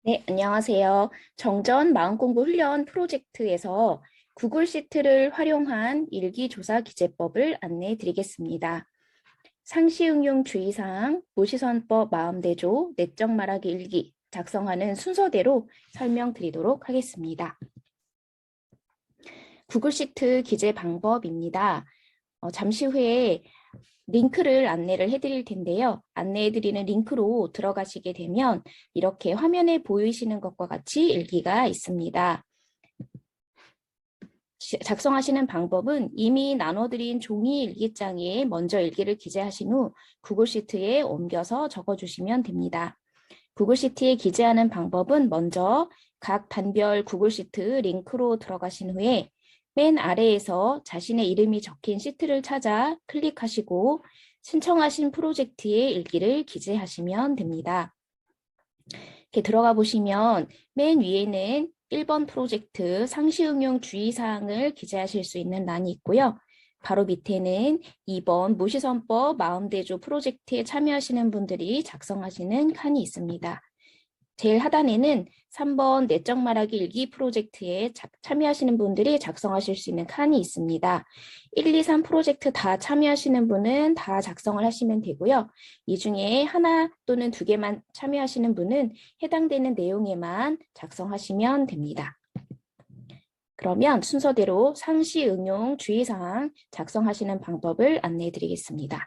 네, 안녕하세요. 정전 마음공부 훈련 프로젝트에서 구글 시트를 활용한 일기조사 기재법을 안내해 드리겠습니다. 상시응용 주의사항, 무시선법 마음대조, 내적 말하기 일기 작성하는 순서대로 설명드리도록 하겠습니다. 구글 시트 기재 방법입니다. 잠시 후에 링크를 안내를 해드릴 텐데요. 안내해드리는 링크로 들어가시게 되면 이렇게 화면에 보이시는 것과 같이 일기가 있습니다. 작성하시는 방법은 이미 나눠드린 종이 일기장에 먼저 일기를 기재하신 후 구글 시트에 옮겨서 적어주시면 됩니다. 구글 시트에 기재하는 방법은 먼저 각 단별 구글 시트 링크로 들어가신 후에 맨 아래에서 자신의 이름이 적힌 시트를 찾아 클릭하시고 신청하신 프로젝트의 일기를 기재하시면 됩니다. 이렇게 들어가 보시면 맨 위에는 1번 프로젝트 상시응용 주의사항을 기재하실 수 있는欄이 있고요. 바로 밑에는 2번 무시선법 마음대조 프로젝트에 참여하시는 분들이 작성하시는 칸이 있습니다. 제일 하단에는 3번 내적 말하기 일기 프로젝트에 참여하시는 분들이 작성하실 수 있는 칸이 있습니다. 1, 2, 3 프로젝트 다 참여하시는 분은 다 작성을 하시면 되고요. 이 중에 하나 또는 두 개만 참여하시는 분은 해당되는 내용에만 작성하시면 됩니다. 그러면 순서대로 상시 응용 주의사항 작성하시는 방법을 안내해 드리겠습니다.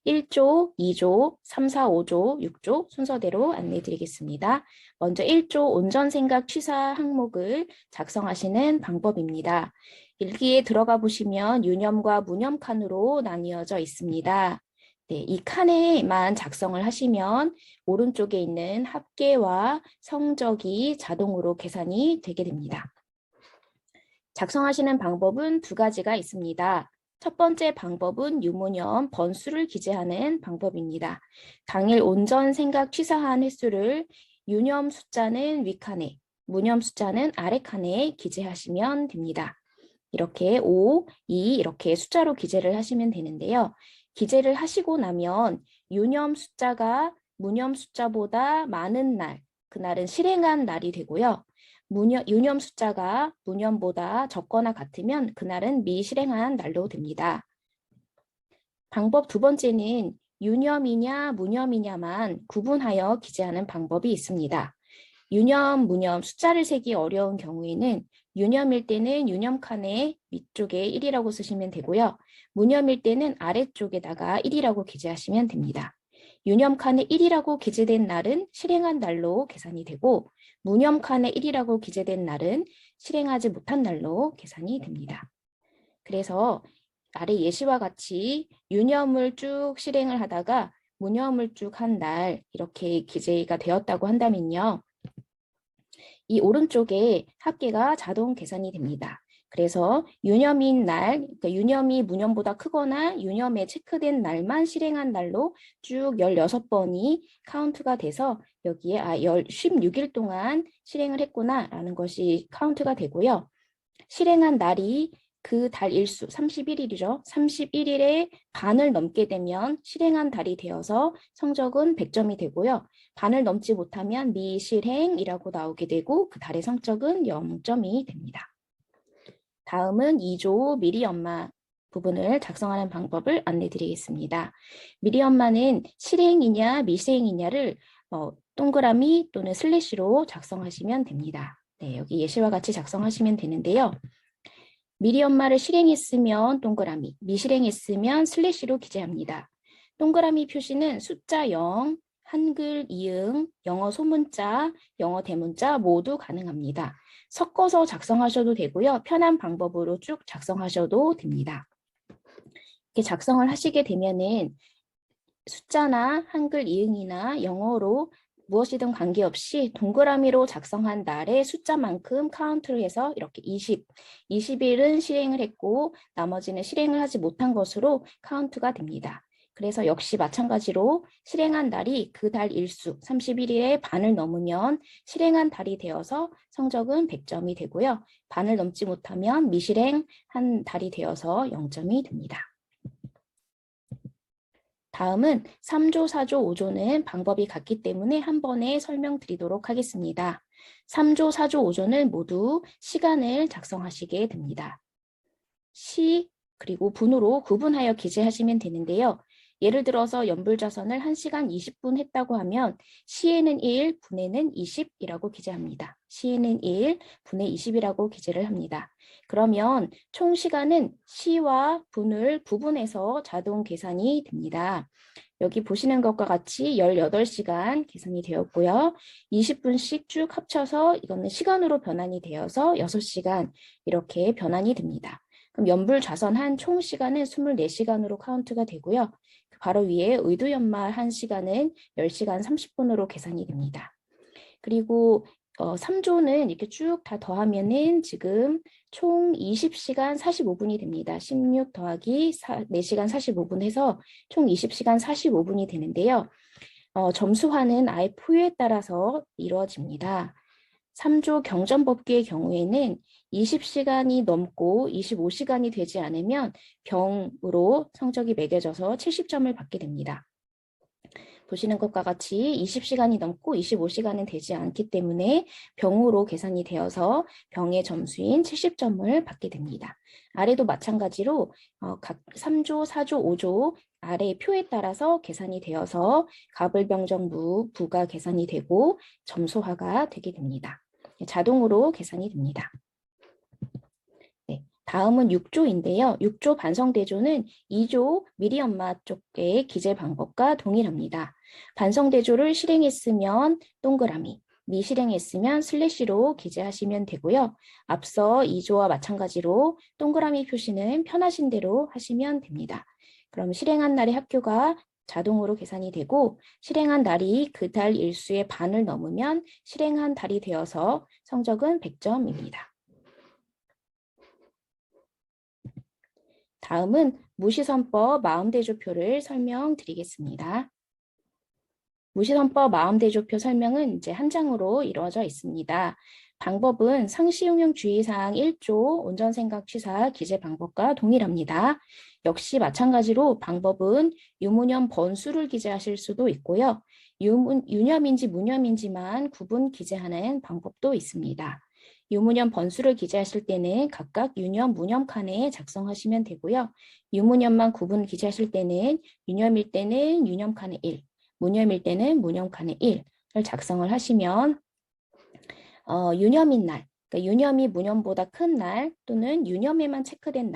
1조, 2조, 3, 4, 5조, 6조 순서대로 안내해 드리겠습니다. 먼저 1조 온전생각 취사 항목을 작성하시는 방법입니다. 일기에 들어가 보시면 유념과 무념 칸으로 나뉘어져 있습니다. 네, 이 칸에만 작성을 하시면 오른쪽에 있는 합계와 성적이 자동으로 계산이 되게 됩니다. 작성하시는 방법은 두 가지가 있습니다. 첫 번째 방법은 유무념 번수를 기재하는 방법입니다. 당일 온전 생각 취사한 횟수를 유념 숫자는 윗칸에, 무념 숫자는 아래칸에 기재하시면 됩니다. 이렇게 5, 2 이렇게 숫자로 기재를 하시면 되는데요. 기재를 하시고 나면 유념 숫자가 무념 숫자보다 많은 날, 그날은 실행한 날이 되고요. 유념 숫자가 무념보다 적거나 같으면 그날은 미실행한 날로 됩니다. 방법 두 번째는 유념이냐 무념이냐만 구분하여 기재하는 방법이 있습니다. 유념, 무념 숫자를 세기 어려운 경우에는 유념일 때는 유념 칸의 위쪽에 1이라고 쓰시면 되고요. 무념일 때는 아래쪽에다가 1이라고 기재하시면 됩니다. 유념 칸에 1이라고 기재된 날은 실행한 날로 계산이 되고 무념 칸에 1이라고 기재된 날은 실행하지 못한 날로 계산이 됩니다. 그래서 아래 예시와 같이 유념을 쭉 실행을 하다가 무념을 쭉 한 날 이렇게 기재가 되었다고 한다면요. 이 오른쪽에 합계가 자동 계산이 됩니다. 그래서 유념인 날, 그러니까 유념이 무념보다 크거나 유념에 체크된 날만 실행한 날로 쭉 16번이 카운트가 돼서 여기에 16일 동안 실행을 했구나라는 것이 카운트가 되고요. 실행한 날이 그 달 일수 31일이죠. 31일에 반을 넘게 되면 실행한 달이 되어서 성적은 100점이 되고요. 반을 넘지 못하면 미실행이라고 나오게 되고 그 달의 성적은 0점이 됩니다. 다음은 2조 미리 엄마 부분을 작성하는 방법을 안내 드리겠습니다. 미리 엄마는 실행이냐 미실행이냐를 동그라미 또는 슬래시로 작성하시면 됩니다. 네, 여기 예시와 같이 작성하시면 되는데요. 미리 엄마를 실행했으면 동그라미, 미실행했으면 슬래시로 기재합니다. 동그라미 표시는 숫자 0, 한글 이응, 영어 소문자, 영어 대문자 모두 가능합니다. 섞어서 작성하셔도 되고요. 편한 방법으로 쭉 작성하셔도 됩니다. 이렇게 작성을 하시게 되면은 숫자나 한글 이응이나 영어로 무엇이든 관계없이 동그라미로 작성한 날의 숫자만큼 카운트를 해서 이렇게 20일은 실행을 했고 나머지는 실행을 하지 못한 것으로 카운트가 됩니다. 그래서 역시 마찬가지로 실행한 날이 그 달 일수 31일의 반을 넘으면 실행한 달이 되어서 성적은 100점이 되고요. 반을 넘지 못하면 미실행한 달이 되어서 0점이 됩니다. 다음은 3조, 4조, 5조는 방법이 같기 때문에 한 번에 설명드리도록 하겠습니다. 3조, 4조, 5조는 모두 시간을 작성하시게 됩니다. 시 그리고 분으로 구분하여 기재하시면 되는데요. 예를 들어서 연불자선을 1시간 20분 했다고 하면 시에는 1, 분에는 20이라고 기재합니다. 시에는 1, 분에 20이라고 기재를 합니다. 그러면 총 시간은 시와 분을 구분해서 자동 계산이 됩니다. 여기 보시는 것과 같이 18시간 계산이 되었고요. 20분씩 쭉 합쳐서 이거는 시간으로 변환이 되어서 6시간 이렇게 변환이 됩니다. 그럼 연불좌선 총 시간은 24시간으로 카운트가 되고요. 바로 위에 의두연말 1시간은 10시간 30분으로 계산이 됩니다. 그리고 3조는 이렇게 쭉 다 더하면은 지금 총 20시간 45분이 됩니다. 16 더하기 4시간 45분 해서 총 20시간 45분이 되는데요. 점수화는 아예 포유에 따라서 이루어집니다. 3조 경전법규의 경우에는 20시간이 넘고 25시간이 되지 않으면 병으로 성적이 매겨져서 70점을 받게 됩니다. 보시는 것과 같이 20시간이 넘고 25시간은 되지 않기 때문에 병으로 계산이 되어서 병의 점수인 70점을 받게 됩니다. 아래도 마찬가지로 각 3조, 4조, 5조 아래 표에 따라서 계산이 되어서 가불병정무 부가 계산이 되고 점수화가 되게 됩니다. 자동으로 계산이 됩니다. 네, 다음은 6조인데요. 6조 반성대조는 2조 미리엄마 쪽의 기재 방법과 동일합니다. 반성대조를 실행했으면 동그라미, 미실행했으면 슬래시로 기재하시면 되고요. 앞서 2조와 마찬가지로 동그라미 표시는 편하신 대로 하시면 됩니다. 그럼 실행한 날의 학교가 자동으로 계산이 되고 실행한 날이 그 달 일수의 반을 넘으면 실행한 달이 되어서 성적은 100점입니다. 다음은 무시선법 마음대조표를 설명드리겠습니다. 무시선법 마음대조표 설명은 이제 한 장으로 이루어져 있습니다. 방법은 상시응용 주의사항 1조 온전생각 취사 기재 방법과 동일합니다. 역시 마찬가지로 방법은 유무념 번수를 기재하실 수도 있고요. 유념인지 무념인지만 구분 기재하는 방법도 있습니다. 유무념 번수를 기재하실 때는 각각 유념, 무념 칸에 작성하시면 되고요. 유무념만 구분 기재하실 때는 유념일 때는 유념 칸에 1, 무념일 때는 무념 칸에 1을 작성을 하시면 유념인 날, 그러니까 유념이 무념보다 큰 날 또는 유념에만 체크된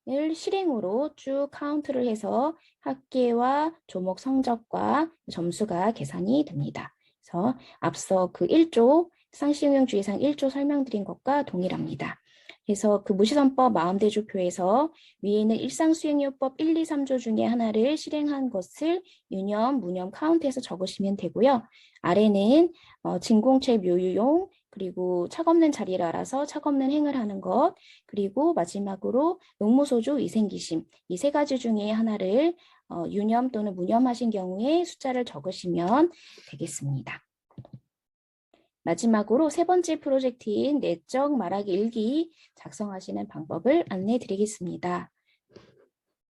날을 실행으로 쭉 카운트를 해서 학계와 조목 성적과 점수가 계산이 됩니다. 그래서 앞서 그 1조 상시응용주의상 1조 설명드린 것과 동일합니다. 그래서 그 무시선법 마음대조표에서 위에는 일상수행요법 1, 2, 3조 중에 하나를 실행한 것을 유념, 무념 카운트해서 적으시면 되고요. 아래는 진공체 묘유용, 그리고 책 없는 자리를 알아서 책 없는 행을 하는 것, 그리고 마지막으로 응무소주, 위생기심 이 세 가지 중에 하나를 유념 또는 무념하신 경우에 숫자를 적으시면 되겠습니다. 마지막으로 세 번째 프로젝트인 내적 말하기 일기 작성하시는 방법을 안내 드리겠습니다.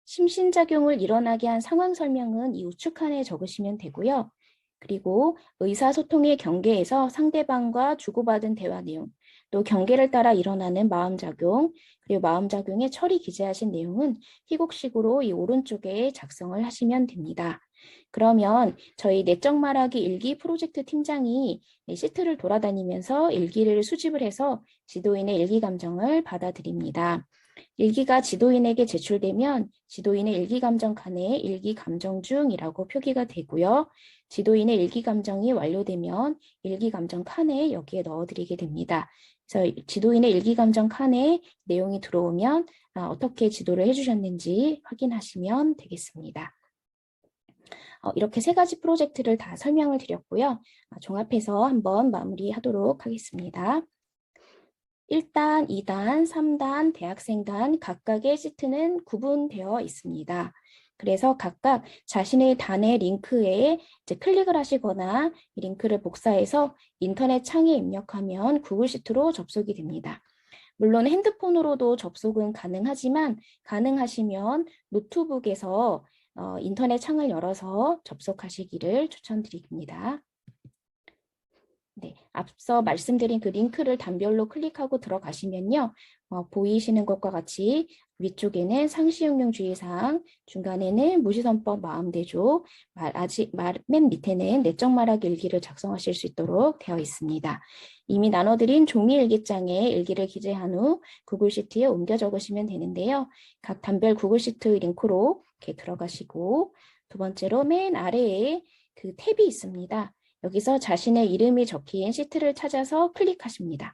심신작용을 일어나게 한 상황 설명은 이 우측 칸에 적으시면 되고요. 그리고 의사소통의 경계에서 상대방과 주고받은 대화 내용, 또 경계를 따라 일어나는 마음작용, 그리고 마음작용의 처리 기재하신 내용은 희곡식으로 이 오른쪽에 작성을 하시면 됩니다. 그러면 저희 내적 말하기 일기 프로젝트 팀장이 시트를 돌아다니면서 일기를 수집을 해서 지도인의 일기 감정을 받아들입니다. 일기가 지도인에게 제출되면 지도인의 일기 감정 칸에 일기 감정 중이라고 표기가 되고요. 지도인의 일기 감정이 완료되면 일기 감정 칸에 여기에 넣어드리게 됩니다. 그래서 지도인의 일기 감정 칸에 내용이 들어오면 어떻게 지도를 해주셨는지 확인하시면 되겠습니다. 이렇게 세 가지 프로젝트를 다 설명을 드렸고요. 종합해서 한번 마무리하도록 하겠습니다. 1단, 2단, 3단, 대학생단 각각의 시트는 구분되어 있습니다. 그래서 각각 자신의 단의 링크에 이제 클릭을 하시거나 이 링크를 복사해서 인터넷 창에 입력하면 구글 시트로 접속이 됩니다. 물론 핸드폰으로도 접속은 가능하지만 가능하시면 노트북에서 인터넷 창을 열어서 접속하시기를 추천드립니다. 네, 앞서 말씀드린 그 링크를 단별로 클릭하고 들어가시면요. 보이시는 것과 같이 위쪽에는 상시응용 주의사항, 중간에는 무시선법 마음대조, 맨 밑에는 내적 말하기 일기를 작성하실 수 있도록 되어 있습니다. 이미 나눠드린 종이 일기장에 일기를 기재한 후 구글 시트에 옮겨 적으시면 되는데요. 각 단별 구글 시트 링크로 이렇게 들어가시고 두 번째로 맨 아래에 그 탭이 있습니다. 여기서 자신의 이름이 적힌 시트를 찾아서 클릭하십니다.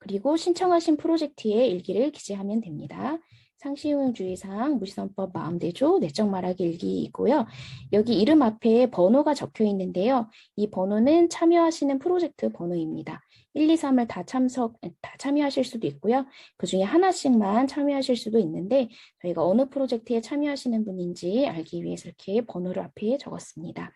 그리고 신청하신 프로젝트의 일기를 기재하면 됩니다. 상시응용주의사항, 무시선법 마음대조, 내적 말하기 일기이고요. 여기 이름 앞에 번호가 적혀 있는데요. 이 번호는 참여하시는 프로젝트 번호입니다. 1, 2, 3을 다 참여하실 수도 있고요. 그 중에 하나씩만 참여하실 수도 있는데 저희가 어느 프로젝트에 참여하시는 분인지 알기 위해서 이렇게 번호를 앞에 적었습니다.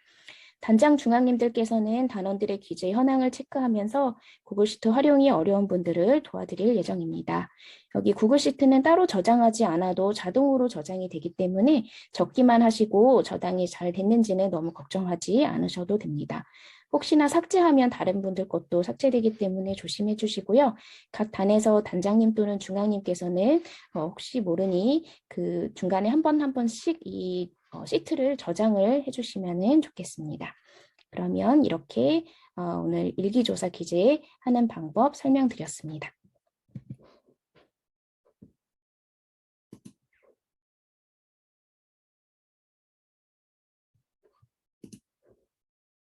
단장 중앙님들께서는 단원들의 기재 현황을 체크하면서 구글 시트 활용이 어려운 분들을 도와드릴 예정입니다. 여기 구글 시트는 따로 저장하지 않아도 자동으로 저장이 되기 때문에 적기만 하시고 저장이 잘 됐는지는 너무 걱정하지 않으셔도 됩니다. 혹시나 삭제하면 다른 분들 것도 삭제되기 때문에 조심해 주시고요. 각 단에서 단장님 또는 중앙님께서는 혹시 모르니 그 중간에 한 번씩 이 시트를 저장을 해주시면 좋겠습니다. 그러면 이렇게 오늘 일기조사 기재하는 방법 설명드렸습니다.